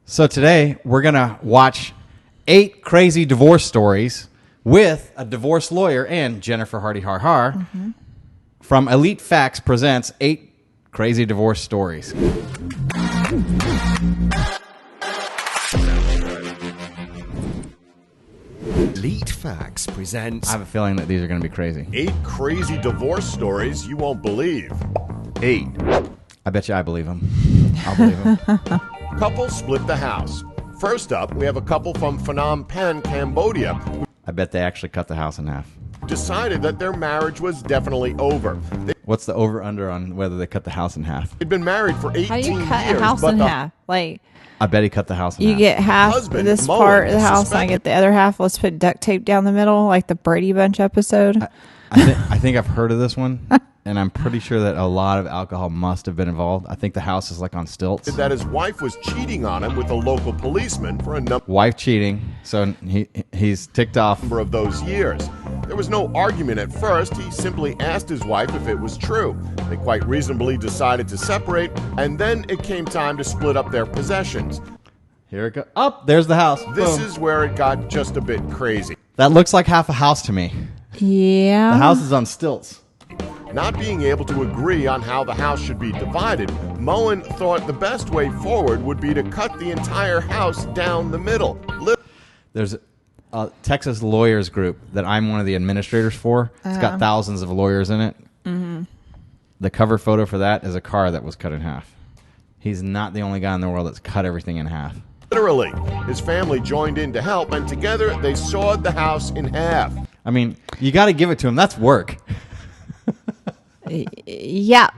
So today we're going to watch 8 crazy divorce stories with a divorce lawyer and Jennifer Hardy Har Har from Elite Facts presents 8 crazy divorce stories. Elite Facts presents... I have a feeling that these are going to be crazy. 8 crazy divorce stories you won't believe. 8. I bet you I believe them. I'll believe them. Couple split the house. First up, we have a couple from Phnom Penh, Cambodia, who I bet they actually cut the house in half. decided that their marriage was definitely over. What's the over-under on whether they cut the house in half? They'd been married for 18 How do you cut years, a house but in the half? Like, I bet he cut the house in you half. get half husband, this Moen, part of the house, and I suspected- get the other half. Let's put duct tape down the middle, like the Brady Bunch episode. I think I've heard of this one, and I'm pretty sure that a lot of alcohol must have been involved. I think the house is like on stilts. that his wife was cheating on him with a local policeman for a Wife cheating, so he's ticked off. number of those years. There was no argument at first. He simply asked his wife if it was true. They quite reasonably decided to separate, and then it came time to split up their possessions. Here it goes. Oh, there's the house. This Boom. is where it got just a bit crazy. That looks like half a house to me. Yeah. The house is on stilts. Not being able to agree on how the house should be divided, Moen thought the best way forward would be to cut the entire house down the middle. There's a Texas lawyers group that I'm one of the administrators for. It's got thousands of lawyers in it. Mm-hmm. The cover photo for that is a car that was cut in half. He's not the only guy in the world that's cut everything in half. Literally, his family joined in to help, and together they sawed the house in half. I mean, you got to give it to him. That's work. Yeah.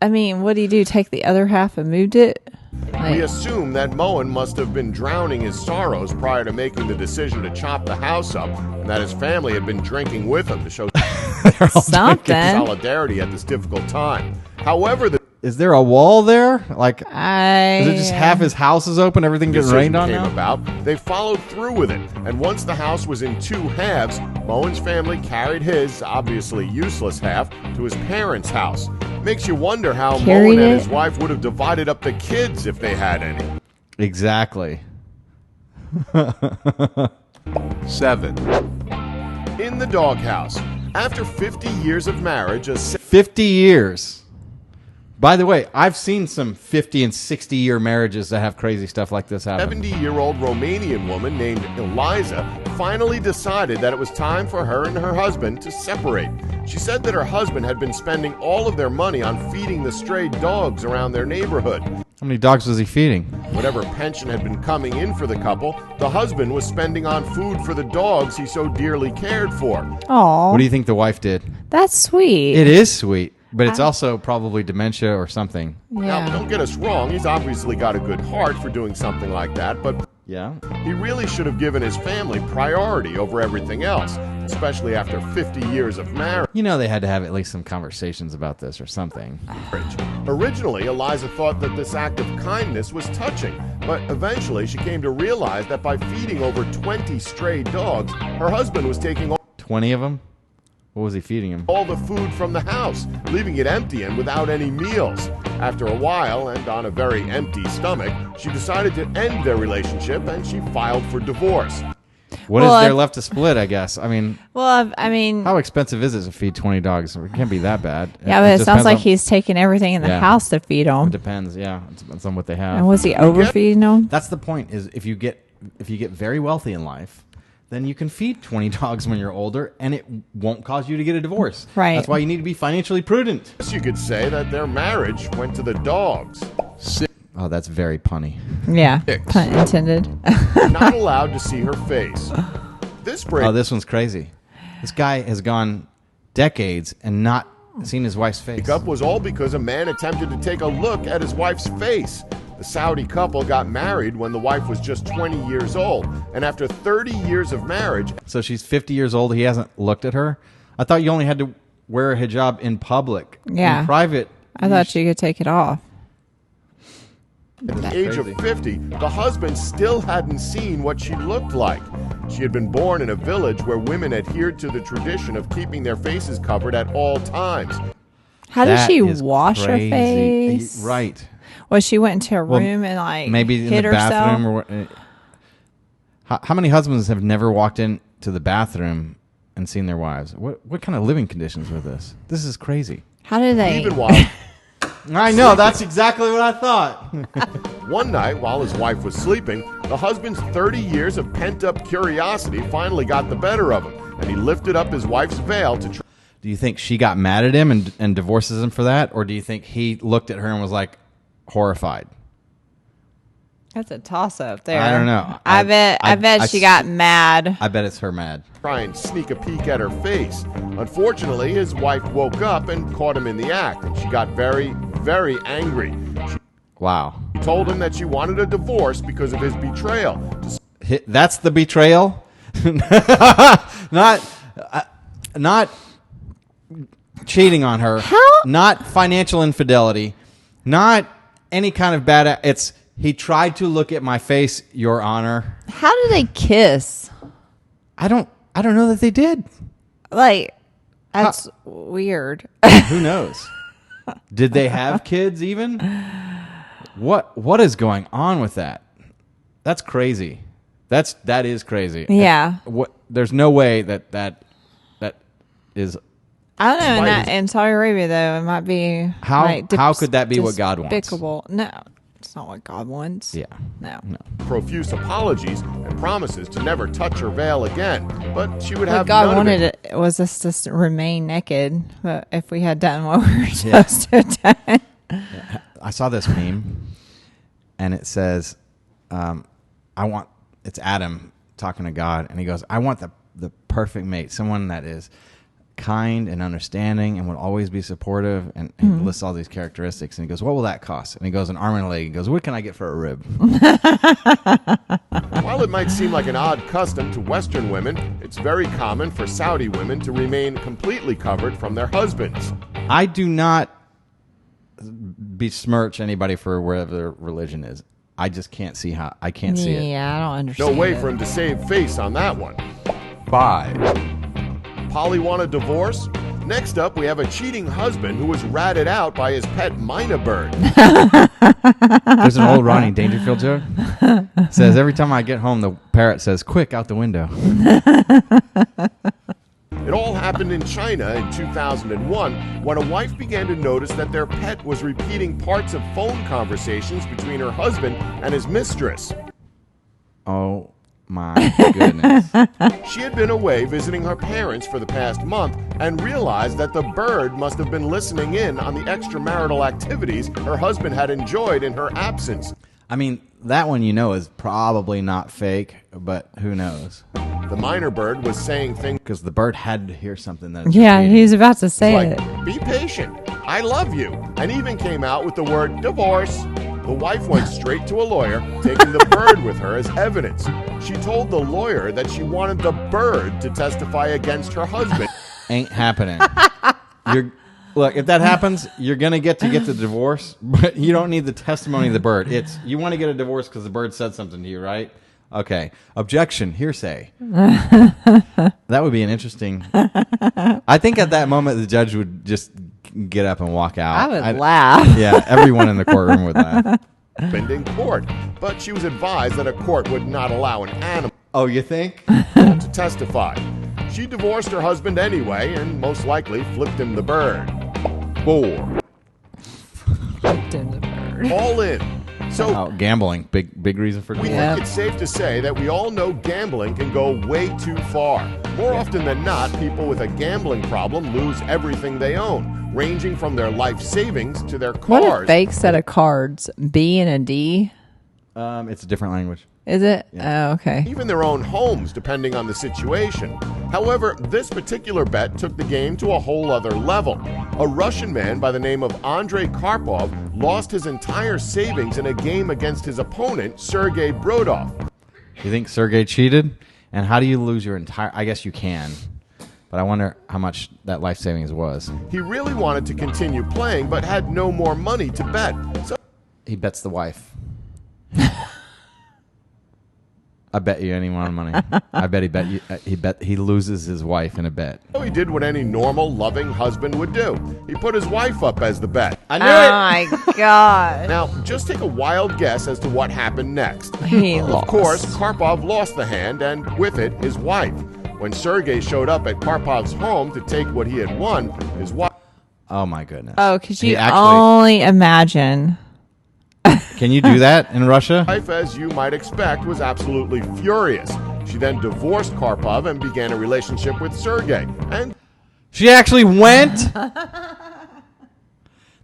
I mean, what do you do? Take the other half and moved it? We Like, assume that Moen must have been drowning his sorrows prior to making the decision to chop the house up, and that his family had been drinking with him to show something. solidarity at this difficult time. However, the Is there a wall there? Like, is it just I half his house is open? Everything gets decision rained on came now? about, they followed through with it, and once the house was in 2 halves, Moen's family carried his, obviously useless half, to his parents' house. Makes you wonder how Carried Moen and it? his wife would have divided up the kids if they had any. Exactly. 7. In the doghouse. After 50 years of marriage, a 50 years. By the way, I've seen some 50 and 60-year marriages that have crazy stuff like this happen. 70-year-old Romanian woman named Eliza finally decided that it was time for her and her husband to separate. She said that her husband had been spending all of their money on feeding the stray dogs around their neighborhood. How many dogs was he feeding? Whatever pension had been coming in for the couple, the husband was spending on food for the dogs he so dearly cared for. Aw, What do you think the wife did? that's sweet. It is sweet, but it's also probably dementia or something. Now, Yeah. don't get us wrong, he's obviously got a good heart for doing something like that, but Yeah? he really should have given his family priority over everything else, especially after 50 years of marriage. You know they had to have at least some conversations about this or something. Originally, Eliza thought that this act of kindness was touching, but eventually she came to realize that by feeding over 20 stray dogs, her husband was taking 20 of them? What was he feeding him? all the food from the house, leaving it empty and without any meals. After a while, and on a very empty stomach, she decided to end their relationship and she filed for divorce. What is Well, there I- left to split, I guess? I mean, Well, I mean, how expensive is it to feed 20 dogs? It can't be that bad. yeah, but it just sounds depends like on- he's taking everything in the Yeah. house to feed It them. depends, yeah. It depends on what they And have. was he overfeeding them? That's the point, is if you get very wealthy in life, then you can feed 20 dogs when you're older, and it won't cause you to get a divorce. Right. That's why you need to be financially prudent. Guess you could say that their marriage went to the dogs. Oh, that's very punny. Yeah, Six. pun intended. Not allowed to see her face. This break Oh, this one's crazy. This guy has gone decades and not seen his wife's face. breakup was all because a man attempted to take a look at his wife's face. The Saudi couple got married when the wife was just 20 years old, and after 30 years of marriage, So she's 50 years old. He hasn't looked at her. I thought you only had to wear a hijab in public. Yeah. In private. I thought you could take it off. at the age of crazy. 50, the husband still hadn't seen what she looked like. She had been born in a village where women adhered to the tradition of keeping their faces covered at all times. How did That she is wash crazy. her face? Right. Well, she went into a room and like maybe in hid the herself. bathroom or what? How many husbands have never walked into the bathroom and seen their wives? What kind of living conditions were this? This is crazy. How did they? Even while I know, that's exactly what I thought. one night, while his wife was sleeping, the husband's 30 years of pent-up curiosity finally got the better of him, and he lifted up his wife's veil to try. Do you think she got mad at him and divorces him for that? Or do you think he looked at her and was like horrified? That's a toss up there. I don't know. I bet she got mad. I bet it's her mad. Try and sneak a peek at her face. Unfortunately, his wife woke up and caught him in the act, and she got very, very angry. Wow. She told him that she wanted a divorce because of his betrayal. That's the betrayal? Not cheating on her. How? Not financial infidelity. Not any kind of bad. It's he tried to look at my face, Your Honor. How do they kiss? I don't know that they did. Like, that's weird. Who knows? Did they have kids even? What is going on with that? That's crazy. That is crazy. Yeah. There's no way that is. I don't know. In Saudi Arabia, though, it might be. How could that be what God wants? Despicable. No, it's not what God wants. Yeah. No. Profuse apologies and promises to never touch her veil again, but she would What have God none wanted of it. it was us just to remain naked. But if we had done what we were supposed to have done. I saw this meme, and it says, it's Adam talking to God, and he goes, I want the perfect mate, someone that is kind and understanding and will always be supportive, and he lists all these characteristics, and he goes, what will that cost? And he goes, an arm and a leg. He goes, what can I get for a rib? While it might seem like an odd custom to Western women, it's very common for Saudi women to remain completely covered from their husbands. I do not besmirch anybody for whatever their religion is. I just can't see how. I can't see it. Yeah, I don't understand. No way it. for him to save face on that one. 5. Polly want a divorce? Next up, we have a cheating husband who was ratted out by his pet mynah bird. There's an old Ronnie Dangerfield joke. It says, every time I get home, the parrot says, quick, out the window. It all happened in China in 2001 when a wife began to notice that their pet was repeating parts of phone conversations between her husband and his mistress. Oh, my goodness. She had been away visiting her parents for the past month and realized that the bird must have been listening in on the extramarital activities her husband had enjoyed in her absence. I mean, that one is probably not fake, but who knows? The mynah bird was saying things Because the bird had to hear something that. Yeah, he's about to say like, it. be patient, I love you, and even came out with the word divorce. The wife went straight to a lawyer, taking the bird with her as evidence. She told the lawyer that she wanted the bird to testify against her husband. Ain't happening. Look, if that happens, you're going to get the divorce, but you don't need the testimony of the bird. You want to get a divorce because the bird said something to you, right? Okay. Objection, hearsay. That would be an interesting. I think at that moment the judge would just get up and walk out. I would laugh. Yeah, everyone in the courtroom would laugh. In court, but she was advised that a court would not allow an animal Oh, you think? to testify. She divorced her husband anyway and most likely flipped him the bird. 4. All in. So Oh, gambling. Big reason for we divorce. think it's safe to say that we all know gambling can go way too far. More often than not, people with a gambling problem lose everything they own, ranging from their life savings to their What cars. a fake set of cards. B and a D. It's a different language. Is it? Yeah. Oh, okay. Even their own homes, depending on the situation. However, this particular bet took the game to a whole other level. A Russian man by the name of Andrei Karpov lost his entire savings in a game against his opponent, Sergei Brodov. You think Sergey cheated? And how do you lose your entire... I guess you can. But I wonder how much that life savings was. He really wanted to continue playing, but had no more money to bet. So He bets the wife. I bet you any amount of money. I bet he loses his wife in a bet. he did what any normal, loving husband would do. He put his wife up as the bet. I knew Oh my god. Now, just take a wild guess as to what happened next. He Of lost. course, Karpov lost the hand, and with it, his wife. When Sergei showed up at Karpov's home to take what he had won, his wife. Oh my goodness. Oh, because He you actually- only imagine. Can you do that in Russia? As you might expect, was absolutely furious. She then divorced Karpov and began a relationship with Sergei. And She actually went.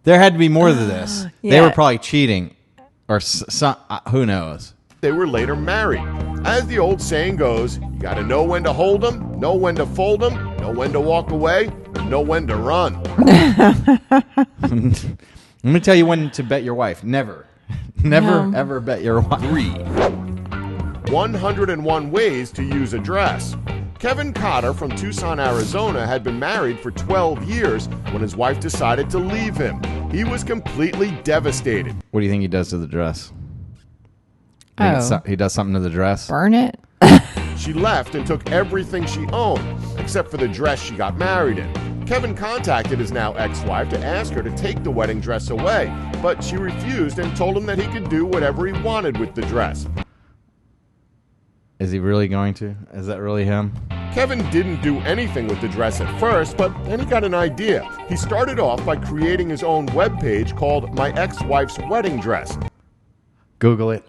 There had to be more to this. They Yeah. were probably cheating, or some. Who knows? they were later married. As the old saying goes, you gotta know when to hold 'em, know when to fold 'em, know when to walk away, and know when to run. Let me tell you when to bet your wife. Never. Never, ever bet your wife. 101 ways to use a dress. Kevin Cotter from Tucson, Arizona had been married for 12 years when his wife decided to leave him. He was completely devastated. What do you think he does to the dress? Oh. He does something to the dress? Burn it. She left and took everything she owned, except for the dress she got married in. Kevin contacted his now ex-wife to ask her to take the wedding dress away, but she refused and told him that he could do whatever he wanted with the dress. Is he really going to? Is that really him? Kevin didn't do anything with the dress at first, but then he got an idea. He started off by creating his own webpage called My Ex-Wife's Wedding Dress. Google it.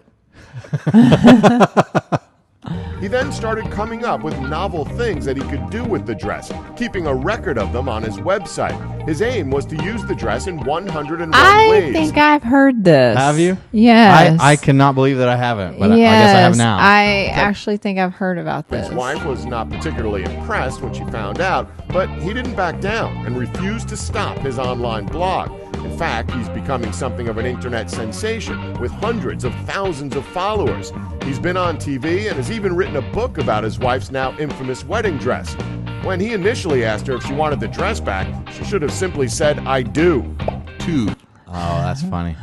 He then started coming up with novel things that he could do with the dress, keeping a record of them on his website. His aim was to use the dress in 101 I ways. think I've heard this. Have you? Yes. I cannot believe that I haven't, but yes. I guess I have now. I actually think I've heard about this. His wife was not particularly impressed when she found out, but he didn't back down and refused to stop his online blog. In fact, he's becoming something of an internet sensation with hundreds of thousands of followers. He's been on TV and has even written a book about his wife's now infamous wedding dress. When he initially asked her if she wanted the dress back, she should have simply said, "I do." Oh, that's funny.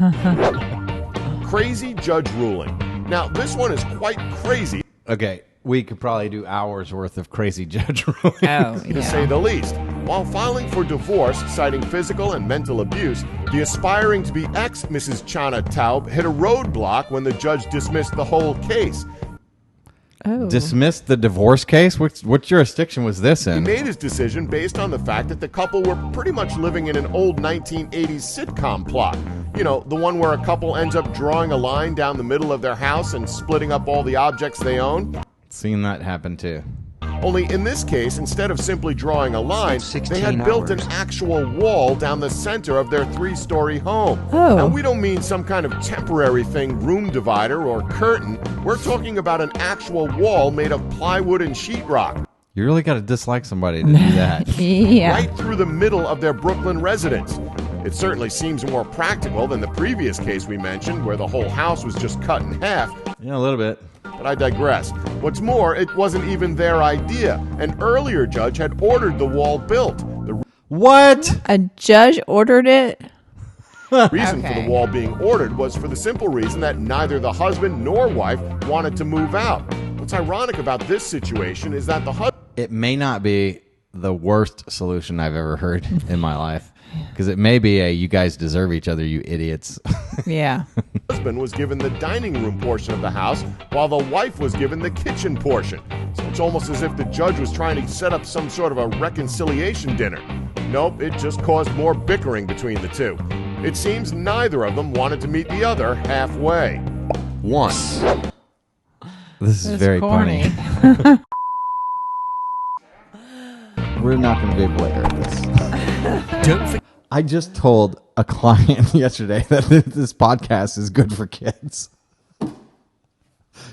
Crazy judge ruling. Now, this one is quite crazy, Okay, we could probably do hours worth of crazy judge ruling. Oh, to say the least. While filing for divorce, citing physical and mental abuse, the aspiring to be ex-Mrs. Chana Taub hit a roadblock when the judge dismissed the whole case. Oh. Dismissed the divorce case? What jurisdiction was this He in? made his decision based on the fact that the couple were pretty much living in an old 1980s sitcom plot. You know, the one where a couple ends up drawing a line down the middle of their house and splitting up all the objects they own. Seen that happen too. Only in this case, instead of simply drawing a line, they had built an actual wall down the center of their 3-story home. Oh. And we don't mean some kind of temporary thing, room divider or curtain. We're talking about an actual wall made of plywood and sheetrock, You really got to dislike somebody to do that. Yeah. right through the middle of their Brooklyn residence. It certainly seems more practical than the previous case we mentioned, where the whole house was just cut in half. Yeah, a little bit. But I digress. What's more, it wasn't even their idea. An earlier judge had ordered the wall built. The What? A judge ordered it. reason for Okay. the wall being ordered was for the simple reason that neither the husband nor wife wanted to move out. What's ironic about this situation is that the husband It may not be the worst solution I've ever heard in my life. Because it may be a you guys deserve each other, you idiots. Yeah. was given the dining room portion of the house, while the wife was given the kitchen portion. So it's almost as if the judge was trying to set up some sort of a reconciliation dinner. Nope, it just caused more bickering between the two. It seems neither of them wanted to meet the other halfway. 1. This is It's very corny. funny. We're not going to be able to air this. Don't forget. I just told a client yesterday that this podcast is good for kids.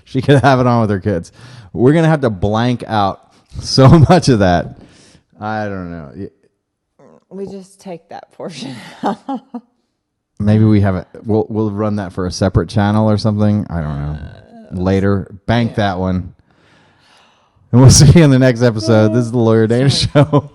She could have it on with her kids. We're going to have to blank out so much of that. I don't know. We just take that portion. Maybe we have it. We'll run that for a separate channel or something. I don't know. Later. Bank that one. And we'll see you in the next episode. This is the Lawyer Dana Show.